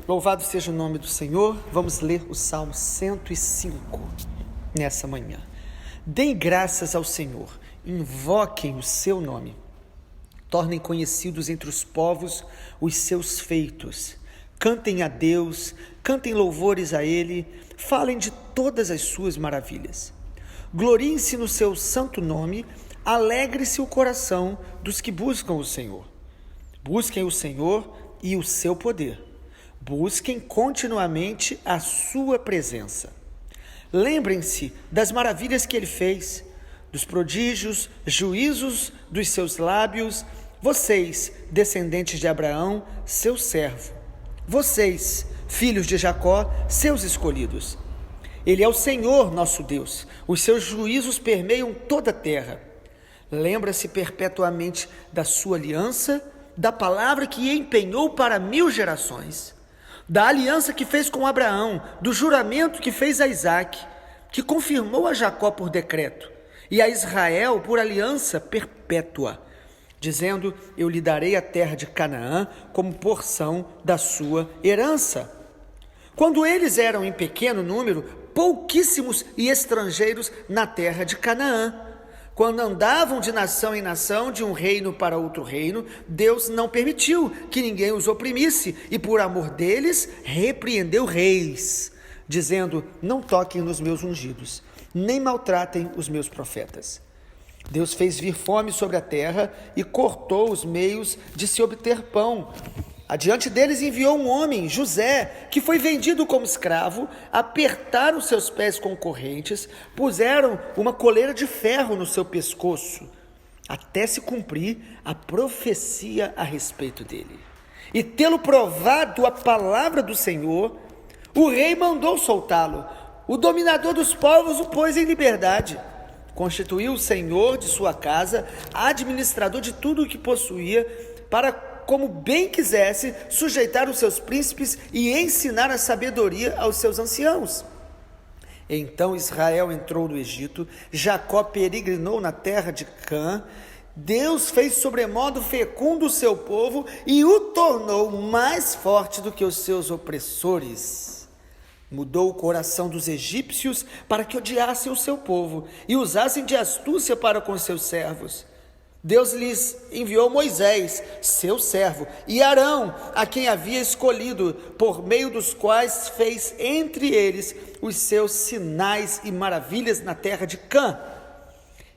Louvado seja o nome do Senhor. Vamos ler o Salmo 105 nessa manhã. Deem graças ao Senhor, invoquem o seu nome. Tornem conhecidos entre os povos os seus feitos. Cantem a Deus, cantem louvores a Ele, falem de todas as suas maravilhas. Gloriem-se no seu santo nome, alegre-se o coração dos que buscam o Senhor. Busquem o Senhor e o seu poder. Busquem continuamente a sua presença. Lembrem-se das maravilhas que Ele fez, dos prodígios, juízos dos seus lábios, vocês, descendentes de Abraão, seu servo. Vocês, filhos de Jacó, seus escolhidos. Ele é o Senhor, nosso Deus. Os seus juízos permeiam toda a terra. Lembra-se perpetuamente da sua aliança, da palavra que empenhou para 1000 gerações, da aliança que fez com Abraão, do juramento que fez a Isaque, que confirmou a Jacó por decreto, e a Israel por aliança perpétua, dizendo: eu lhe darei a terra de Canaã como porção da sua herança. Quando eles eram em pequeno número, pouquíssimos e estrangeiros na terra de Canaã, quando andavam de nação em nação, de um reino para outro reino, Deus não permitiu que ninguém os oprimisse e, por amor deles, repreendeu reis, dizendo: não toquem nos meus ungidos, nem maltratem os meus profetas. Deus fez vir fome sobre a terra e cortou os meios de se obter pão. Adiante deles enviou um homem, José, que foi vendido como escravo. Apertaram seus pés com correntes, puseram uma coleira de ferro no seu pescoço, até se cumprir a profecia a respeito dele. E tê-lo provado a palavra do Senhor, o rei mandou soltá-lo. O dominador dos povos o pôs em liberdade. Constituiu o senhor de sua casa, administrador de tudo o que possuía, para, como bem quisesse, sujeitar os seus príncipes e ensinar a sabedoria aos seus anciãos. Então Israel entrou no Egito, Jacó peregrinou na terra de Cã. Deus fez sobremodo fecundo o seu povo e o tornou mais forte do que os seus opressores. Mudou o coração dos egípcios para que odiassem o seu povo e usassem de astúcia para com seus servos. Deus lhes enviou Moisés, seu servo, e Arão, a quem havia escolhido, por meio dos quais fez entre eles os seus sinais e maravilhas na terra de Cã.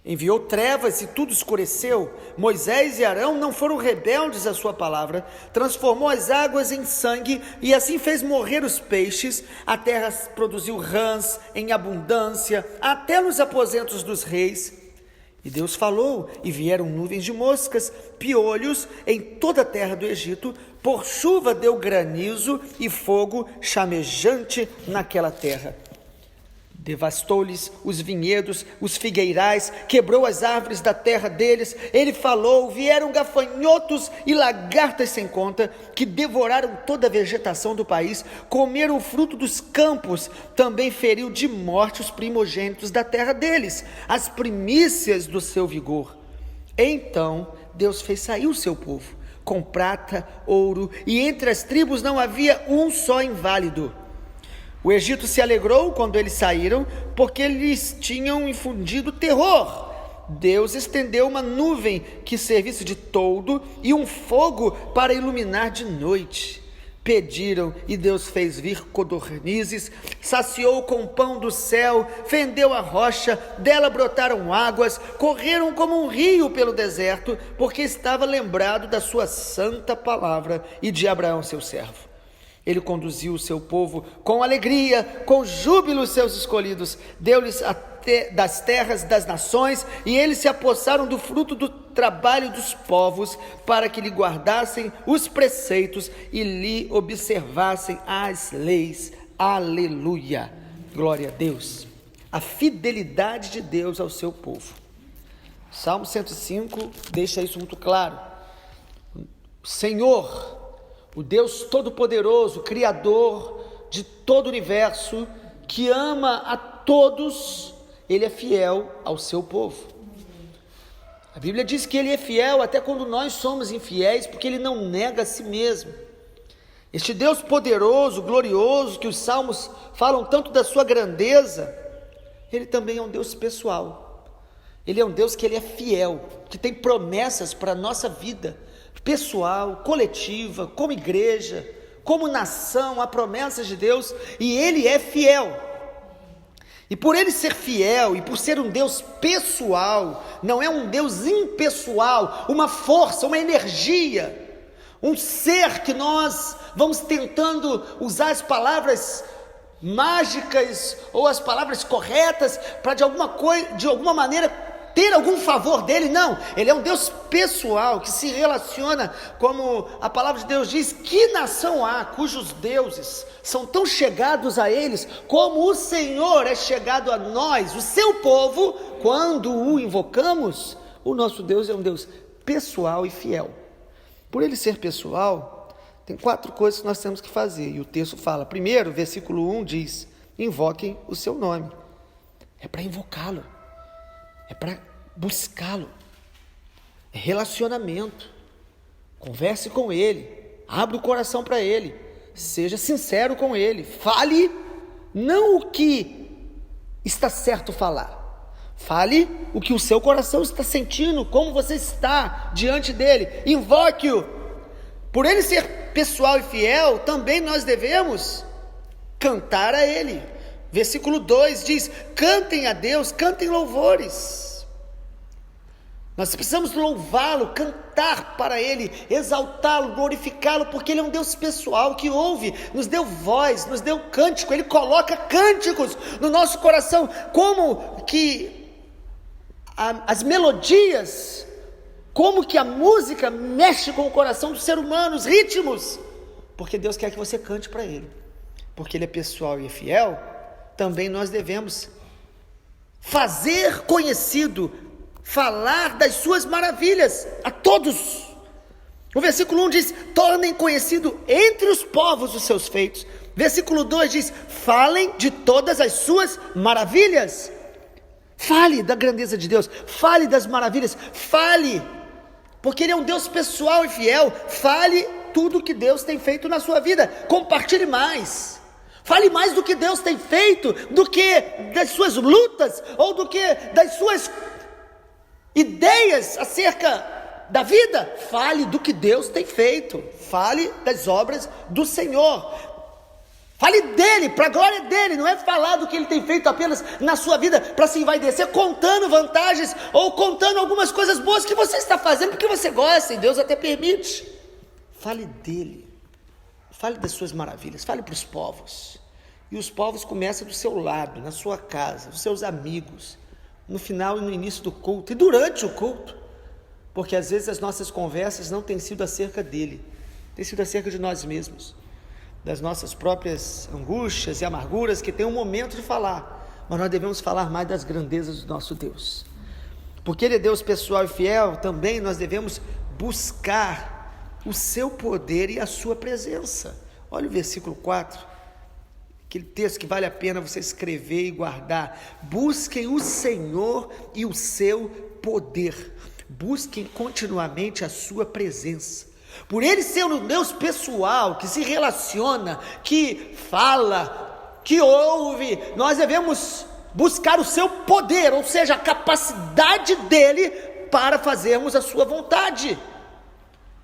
Enviou trevas e tudo escureceu. Moisés e Arão não foram rebeldes à sua palavra. Transformou as águas em sangue e assim fez morrer os peixes. A terra produziu rãs em abundância, até nos aposentos dos reis. E Deus falou, e vieram nuvens de moscas, piolhos em toda a terra do Egito. Por chuva deu granizo e fogo chamejante naquela terra. Devastou-lhes os vinhedos, os figueirais, quebrou as árvores da terra deles. Ele falou, vieram gafanhotos e lagartas sem conta, que devoraram toda a vegetação do país, comeram o fruto dos campos. Também feriu de morte os primogênitos da terra deles, as primícias do seu vigor. Então Deus fez sair o seu povo, com prata, ouro, e entre as tribos não havia um só inválido. O Egito se alegrou quando eles saíram, porque lhes tinham infundido terror. Deus estendeu uma nuvem que servisse de toldo e um fogo para iluminar de noite. Pediram e Deus fez vir codornizes, saciou com pão do céu, fendeu a rocha, dela brotaram águas, correram como um rio pelo deserto, porque estava lembrado da sua santa palavra e de Abraão seu servo. Ele conduziu o seu povo com alegria, com júbilo os seus escolhidos, deu-lhes das terras das nações, e eles se apossaram do fruto do trabalho dos povos, para que lhe guardassem os preceitos e lhe observassem as leis. Aleluia! Glória a Deus! A fidelidade de Deus ao seu povo. Salmo 105 deixa isso muito claro. Senhor, o Deus Todo-Poderoso, Criador de todo o universo, que ama a todos, Ele é fiel ao seu povo. A Bíblia diz que Ele é fiel até quando nós somos infiéis, porque Ele não nega a si mesmo. Este Deus poderoso, glorioso, que os salmos falam tanto da sua grandeza, Ele também é um Deus pessoal. Ele é um Deus que Ele é fiel, que tem promessas para a nossa vida, pessoal, coletiva, como igreja, como nação, há promessas de Deus, e Ele é fiel. E por Ele ser fiel, e por ser um Deus pessoal, não é um Deus impessoal, uma força, uma energia, um ser que nós vamos tentando usar as palavras mágicas ou as palavras corretas para de alguma maneira ter algum favor dele. Não, Ele é um Deus pessoal que se relaciona, como a palavra de Deus diz: que nação há cujos deuses são tão chegados a eles como o Senhor é chegado a nós, o seu povo, quando o invocamos? O nosso Deus é um Deus pessoal e fiel. Por Ele ser pessoal, tem 4 coisas que nós temos que fazer, e o texto fala. Primeiro, versículo 1 diz: invoquem o seu nome. É para invocá-lo, é para buscá-lo, é relacionamento. Converse com Ele, abra o coração para Ele, seja sincero com Ele, fale não o que está certo falar, fale o que o seu coração está sentindo, como você está diante dele, invoque-o. Por Ele ser pessoal e fiel, também nós devemos cantar a Ele. Versículo 2 diz: cantem a Deus, cantem louvores. Nós precisamos louvá-lo, cantar para Ele, exaltá-lo, glorificá-lo, porque Ele é um Deus pessoal que ouve, nos deu voz, nos deu cântico. Ele coloca cânticos no nosso coração, como que as melodias, como que a música mexe com o coração do ser humano, os ritmos, porque Deus quer que você cante para Ele, porque Ele é pessoal e é fiel. Também nós devemos fazer conhecido, falar das suas maravilhas a todos. O versículo 1 diz: tornem conhecido entre os povos os seus feitos. Versículo 2 diz: falem de todas as suas maravilhas. Fale da grandeza de Deus, fale das maravilhas, fale, porque Ele é um Deus pessoal e fiel. Fale tudo que Deus tem feito na sua vida, compartilhe mais. Fale mais do que Deus tem feito, do que das suas lutas, ou do que das suas ideias acerca da vida. Fale do que Deus tem feito, fale das obras do Senhor, fale dele, para a glória dele. Não é falar do que ele tem feito apenas na sua vida, para se envaidecer, contando vantagens, ou contando algumas coisas boas que você está fazendo, porque você gosta, e Deus até permite. Fale dele, fale das suas maravilhas, fale para os povos, e os povos começam do seu lado, na sua casa, os seus amigos, no final e no início do culto, e durante o culto, porque às vezes as nossas conversas não têm sido acerca dele, tem sido acerca de nós mesmos, das nossas próprias angústias e amarguras, que tem um momento de falar, mas nós devemos falar mais das grandezas do nosso Deus, porque Ele é Deus pessoal e fiel. Também nós devemos buscar o seu poder e a sua presença. Olha o versículo 4, aquele texto que vale a pena você escrever e guardar: busquem o Senhor e o seu poder, busquem continuamente a sua presença. Por Ele ser um Deus pessoal, que se relaciona, que fala, que ouve, nós devemos buscar o seu poder, ou seja, a capacidade dele para fazermos a sua vontade,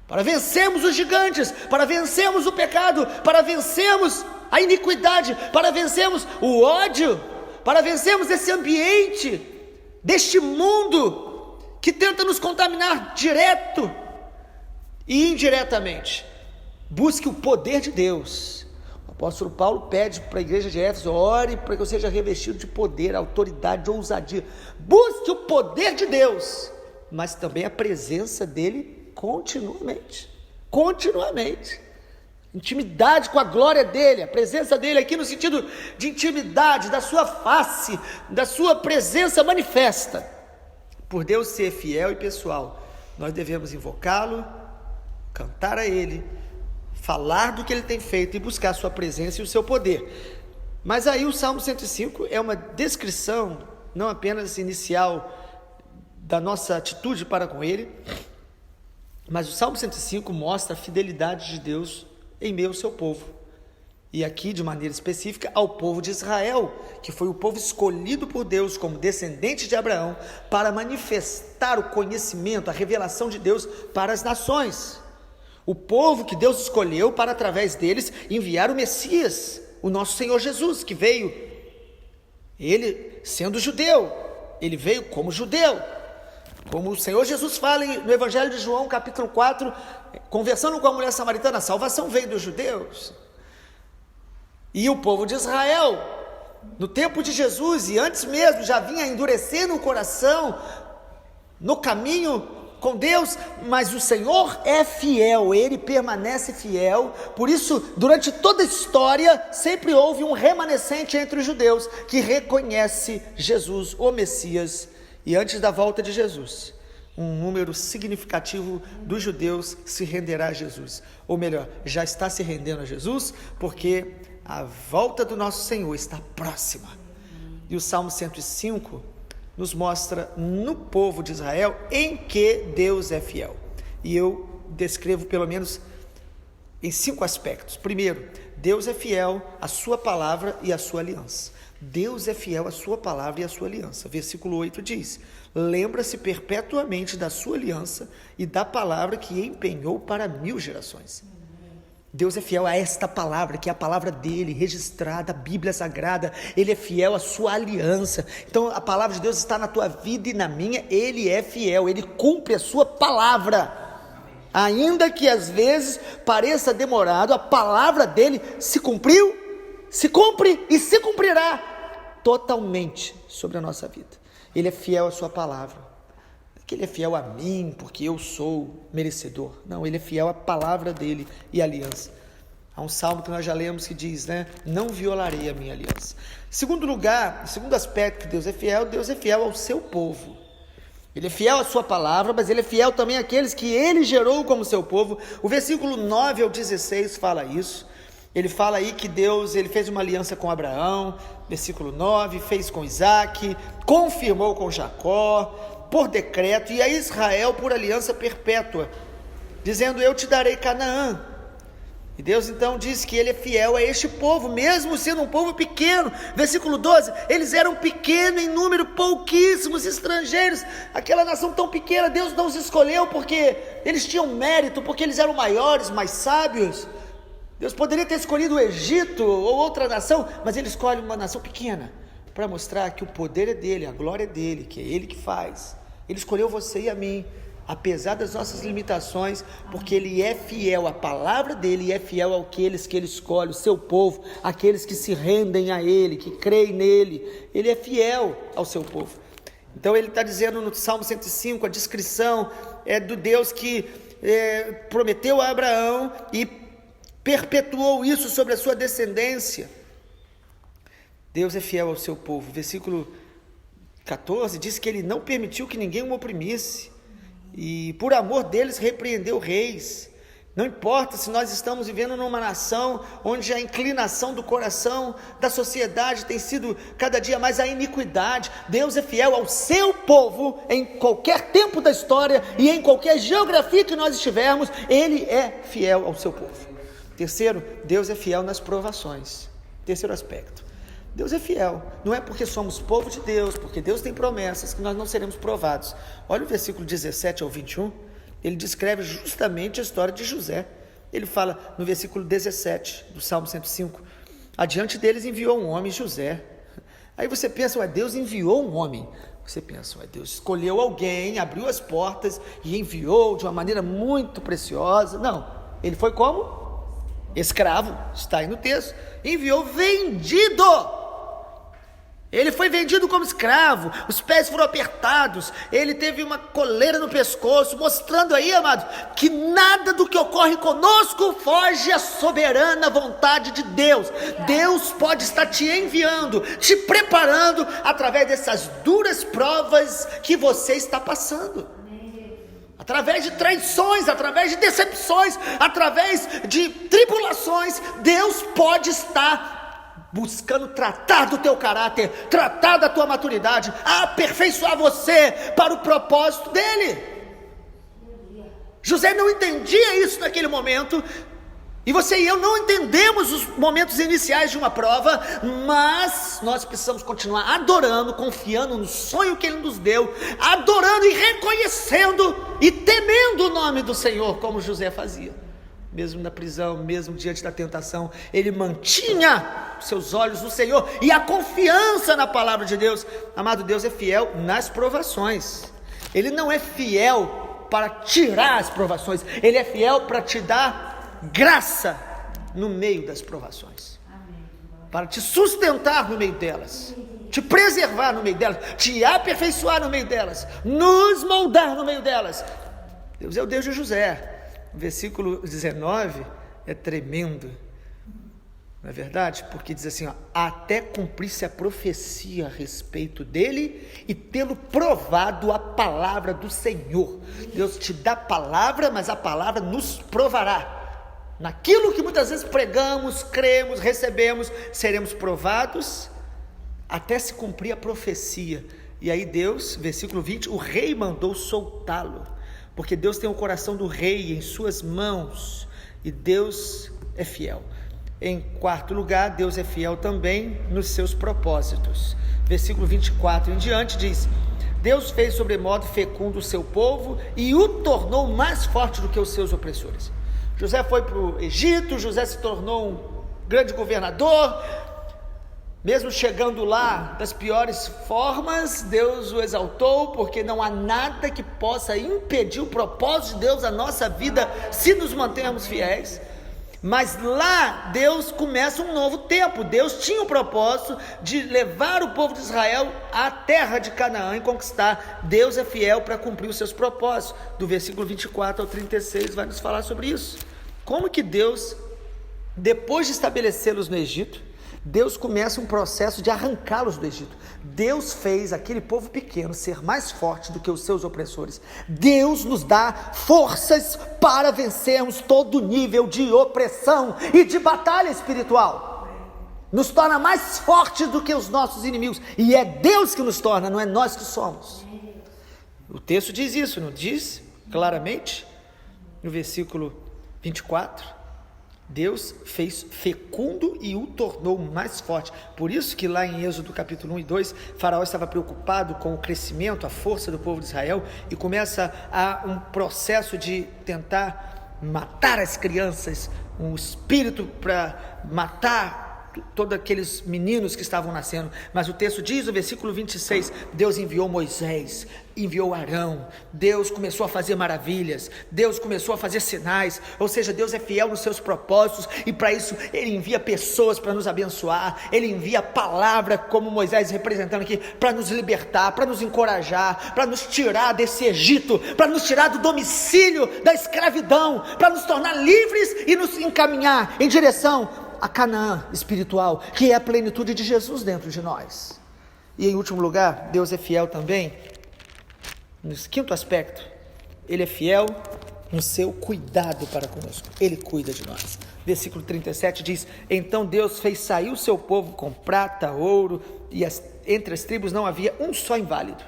para vencermos os gigantes, para vencermos o pecado, para vencermos a iniquidade, para vencermos o ódio, para vencermos esse ambiente, deste mundo que tenta nos contaminar direto e indiretamente. Busque o poder de Deus. O apóstolo Paulo pede para a igreja de Éfeso: ore para que eu seja revestido de poder, autoridade, ousadia. Busque o poder de Deus, mas também a presença dele continuamente, intimidade com a glória dele, a presença dele aqui no sentido de intimidade, da sua face, da sua presença manifesta. Por Deus ser fiel e pessoal, nós devemos invocá-lo, cantar a Ele, falar do que Ele tem feito e buscar a sua presença e o seu poder. Mas aí o Salmo 105 é uma descrição, não apenas inicial, da nossa atitude para com Ele, mas o Salmo 105 mostra a fidelidade de Deus em meio ao seu povo. E aqui, de maneira específica, ao povo de Israel, que foi o povo escolhido por Deus como descendente de Abraão, para manifestar o conhecimento, a revelação de Deus para as nações. O povo que Deus escolheu para, através deles, enviar o Messias, o nosso Senhor Jesus, que veio, ele sendo judeu, ele veio como judeu. Como o Senhor Jesus fala no Evangelho de João, capítulo 4, conversando com a mulher samaritana, a salvação veio dos judeus. E o povo de Israel, no tempo de Jesus e antes mesmo, já vinha endurecendo o coração no caminho com Deus, mas o Senhor é fiel, Ele permanece fiel. Por isso, durante toda a história, sempre houve um remanescente entre os judeus que reconhece Jesus, o Messias. E antes da volta de Jesus, um número significativo dos judeus se renderá a Jesus. Ou melhor, já está se rendendo a Jesus, porque a volta do nosso Senhor está próxima. E o Salmo 105 nos mostra no povo de Israel em que Deus é fiel. E eu descrevo pelo menos em 5 aspectos. Primeiro, Deus é fiel à sua palavra e à sua aliança. Deus é fiel à sua palavra e à sua aliança. Versículo 8 diz: lembra-se perpetuamente da sua aliança e da palavra que empenhou para 1000 gerações. Deus é fiel a esta palavra, que é a palavra dele, registrada, a Bíblia Sagrada. Ele é fiel à sua aliança. Então a palavra de Deus está na tua vida e na minha. Ele é fiel, ele cumpre a sua palavra. Ainda que às vezes pareça demorado, a palavra dele se cumpriu, se cumpre e se cumprirá totalmente sobre a nossa vida. Ele é fiel à sua palavra. Que ele é fiel a mim, porque eu sou merecedor. Não, ele é fiel à palavra dele e à aliança. Há um salmo que nós já lemos que diz, não violarei a minha aliança. Segundo lugar, segundo aspecto que Deus é fiel ao seu povo. Ele é fiel à sua palavra, mas ele é fiel também àqueles que ele gerou como seu povo. O versículo 9 ao 16 fala isso. Ele fala aí que Deus, ele fez uma aliança com Abraão, versículo 9, fez com Isaac, confirmou com Jacó, por decreto, e a Israel por aliança perpétua, dizendo: eu te darei Canaã. E Deus então diz que ele é fiel a este povo, mesmo sendo um povo pequeno. Versículo 12, eles eram pequenos em número, pouquíssimos estrangeiros, aquela nação tão pequena. Deus não os escolheu porque eles tinham mérito, porque eles eram maiores, mais sábios. Deus poderia ter escolhido o Egito ou outra nação, mas ele escolhe uma nação pequena, para mostrar que o poder é dele, a glória é dele, que é ele que faz. Ele escolheu você e a mim, apesar das nossas limitações, porque ele é fiel à palavra dele e é fiel àqueles que ele escolhe, o seu povo, aqueles que se rendem a ele, que creem nele. Ele é fiel ao seu povo. Então ele está dizendo no Salmo 105, a descrição é do Deus que prometeu a Abraão e perpetuou isso sobre a sua descendência. Deus é fiel ao seu povo. Versículo 14 diz que ele não permitiu que ninguém o oprimisse, e por amor deles repreendeu reis. Não importa se nós estamos vivendo numa nação onde a inclinação do coração da sociedade tem sido cada dia mais a iniquidade, Deus é fiel ao seu povo em qualquer tempo da história e em qualquer geografia que nós estivermos. Ele é fiel ao seu povo. Terceiro, Deus é fiel nas provações. Terceiro aspecto, Deus é fiel. Não é porque somos povo de Deus, porque Deus tem promessas, que nós não seremos provados. Olha o versículo 17 ao 21, ele descreve justamente a história de José. Ele fala no versículo 17 do Salmo 105, adiante deles enviou um homem, José. Aí você pensa, Deus enviou um homem. Você pensa, Deus escolheu alguém, abriu as portas e enviou de uma maneira muito preciosa. Não, ele foi como? Escravo, está aí no texto. Enviou vendido. Ele foi vendido como escravo, os pés foram apertados, ele teve uma coleira no pescoço, mostrando aí, amado, que nada do que ocorre conosco foge à soberana vontade de Deus. Deus pode estar te enviando, te preparando, através dessas duras provas que você está passando. Através de traições, através de decepções, através de tribulações, Deus pode estar buscando tratar do teu caráter, tratar da tua maturidade, aperfeiçoar você para o propósito dele. José não entendia isso naquele momento, E você e eu não entendemos os momentos iniciais de uma prova, mas nós precisamos continuar adorando, confiando no sonho que Ele nos deu, adorando e reconhecendo e temendo o nome do Senhor, como José fazia. Mesmo na prisão, mesmo diante da tentação, ele mantinha seus olhos no Senhor e a confiança na palavra de Deus. Amado, Deus é fiel nas provações. Ele não é fiel para tirar as provações, Ele é fiel para te dar graça no meio das provações, para te sustentar no meio delas, te preservar no meio delas, te aperfeiçoar no meio delas, nos moldar no meio delas. Deus é o Deus de José. O versículo 19 é tremendo, não é verdade? Porque diz assim, até cumprir-se a profecia a respeito dele e tê-lo provado a palavra do Senhor. Deus te dá palavra, mas a palavra nos provará. Naquilo que muitas vezes pregamos, cremos, recebemos, seremos provados até se cumprir a profecia. E aí Deus, versículo 20, o rei mandou soltá-lo, porque Deus tem o coração do rei em suas mãos, e Deus é fiel. Em quarto lugar, Deus é fiel também nos seus propósitos. Versículo 24 em diante diz: Deus fez sobremodo fecundo o seu povo e o tornou mais forte do que os seus opressores. José foi para o Egito, José se tornou um grande governador, mesmo chegando lá das piores formas, Deus o exaltou, porque não há nada que possa impedir o propósito de Deus na nossa vida, se nos mantermos fiéis. Mas lá Deus começa um novo tempo. Deus tinha o propósito de levar o povo de Israel à terra de Canaã e conquistar. Deus é fiel para cumprir os seus propósitos. Do versículo 24 ao 36 vai nos falar sobre isso. Como que Deus, depois de estabelecê-los no Egito, Deus começa um processo de arrancá-los do Egito. Deus fez aquele povo pequeno ser mais forte do que os seus opressores. Deus nos dá forças para vencermos todo nível de opressão e de batalha espiritual. Nos torna mais fortes do que os nossos inimigos. E é Deus que nos torna, não é nós que somos. O texto diz isso, não diz claramente? No versículo 24... Deus fez fecundo e o tornou mais forte. Por isso que lá em Êxodo capítulo 1 e 2, Faraó estava preocupado com o crescimento, a força do povo de Israel, e começa um processo de tentar matar as crianças, um espírito para matar todos aqueles meninos que estavam nascendo. Mas o texto diz, no versículo 26, Deus enviou Moisés, enviou Arão, Deus começou a fazer maravilhas, Deus começou a fazer sinais, ou seja, Deus é fiel nos seus propósitos, e para isso Ele envia pessoas para nos abençoar, Ele envia a palavra, como Moisés representando aqui, para nos libertar, para nos encorajar, para nos tirar desse Egito, para nos tirar do domicílio da escravidão, para nos tornar livres e nos encaminhar em direção a Canaã espiritual, que é a plenitude de Jesus dentro de nós. E em último lugar, Deus é fiel também, no quinto aspecto, Ele é fiel no seu cuidado para conosco, Ele cuida de nós. Versículo 37 diz, então Deus fez sair o seu povo com prata, ouro, e entre as tribos não havia um só inválido.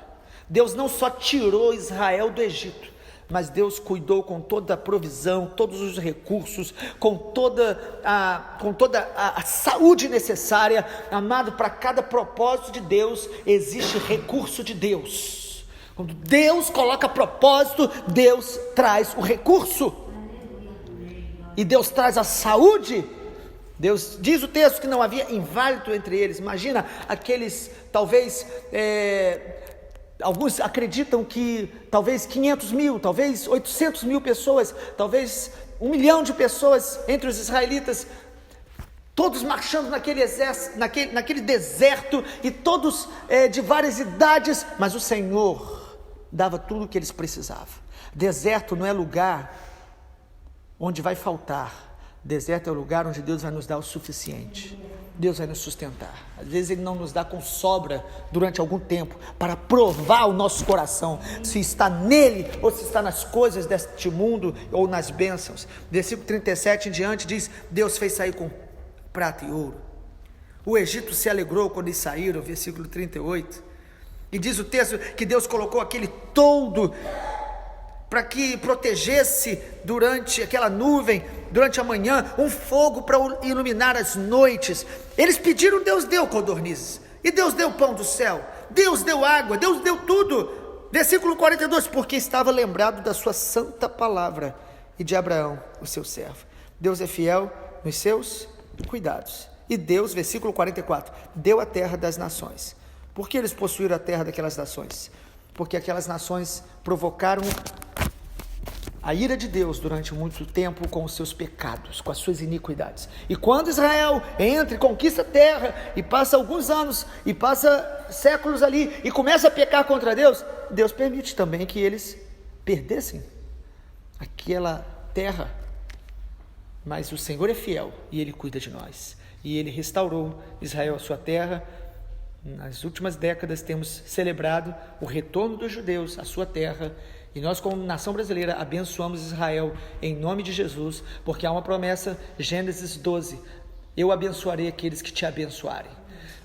Deus não só tirou Israel do Egito, mas Deus cuidou com toda a provisão, todos os recursos, com toda a saúde necessária. Amado, para cada propósito de Deus, existe recurso de Deus. Quando Deus coloca propósito, Deus traz o recurso, e Deus traz a saúde. Deus diz o texto que não havia inválido entre eles. Imagina aqueles, talvez, alguns acreditam que talvez 500 mil, talvez 800 mil pessoas, talvez 1 milhão de pessoas entre os israelitas, todos marchando naquele exército, naquele deserto, e todos de várias idades, mas o Senhor dava tudo o que eles precisavam. Deserto não é lugar onde vai faltar, deserto é o lugar onde Deus vai nos dar o suficiente. Deus vai nos sustentar. Às vezes Ele não nos dá com sobra durante algum tempo, para provar o nosso coração, se está nele ou se está nas coisas deste mundo ou nas bênçãos. Versículo 37 em diante diz, Deus fez sair com prata e ouro. O Egito se alegrou quando eles saíram, versículo 38. E diz o texto que Deus colocou aquele toldo para que protegesse durante aquela nuvem, durante a manhã, um fogo para iluminar as noites. Eles pediram, Deus deu codornizes, e Deus deu pão do céu, Deus deu água, Deus deu tudo. Versículo 42, porque estava lembrado da sua santa palavra e de Abraão, o seu servo. Deus é fiel nos seus cuidados. E Deus, versículo 44, deu a terra das nações. Por que eles possuíram a terra daquelas nações? Porque aquelas nações provocaram a ira de Deus durante muito tempo com os seus pecados, com as suas iniquidades. E quando Israel entra e conquista a terra, e passa alguns anos, e passa séculos ali, e começa a pecar contra Deus, Deus permite também que eles perdessem aquela terra. Mas o Senhor é fiel, e Ele cuida de nós. E Ele restaurou Israel a sua terra. Nas últimas décadas temos celebrado o retorno dos judeus à sua terra, e nós, como nação brasileira, abençoamos Israel em nome de Jesus, porque há uma promessa, Gênesis 12, eu abençoarei aqueles que te abençoarem.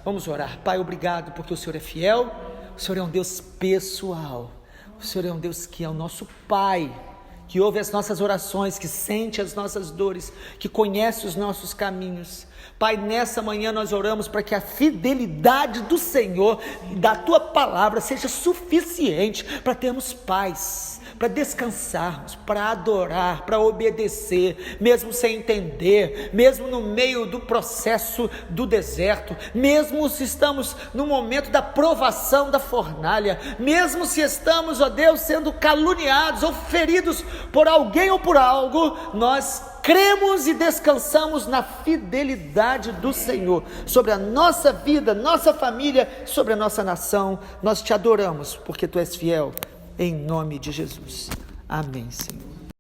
Vamos orar. Pai, obrigado, porque o Senhor é fiel, o Senhor é um Deus pessoal, o Senhor é um Deus que é o nosso Pai, que ouve as nossas orações, que sente as nossas dores, que conhece os nossos caminhos. Pai, nessa manhã nós oramos para que a fidelidade do Senhor, da Tua palavra, seja suficiente para termos paz, para descansarmos, para adorar, para obedecer, mesmo sem entender, mesmo no meio do processo do deserto, mesmo se estamos no momento da provação da fornalha, mesmo se estamos, ó Deus, sendo caluniados ou feridos por alguém ou por algo, nós cremos e descansamos na fidelidade do Senhor, sobre a nossa vida, nossa família, sobre a nossa nação. Nós te adoramos, porque Tu és fiel, em nome de Jesus. Amém, Senhor.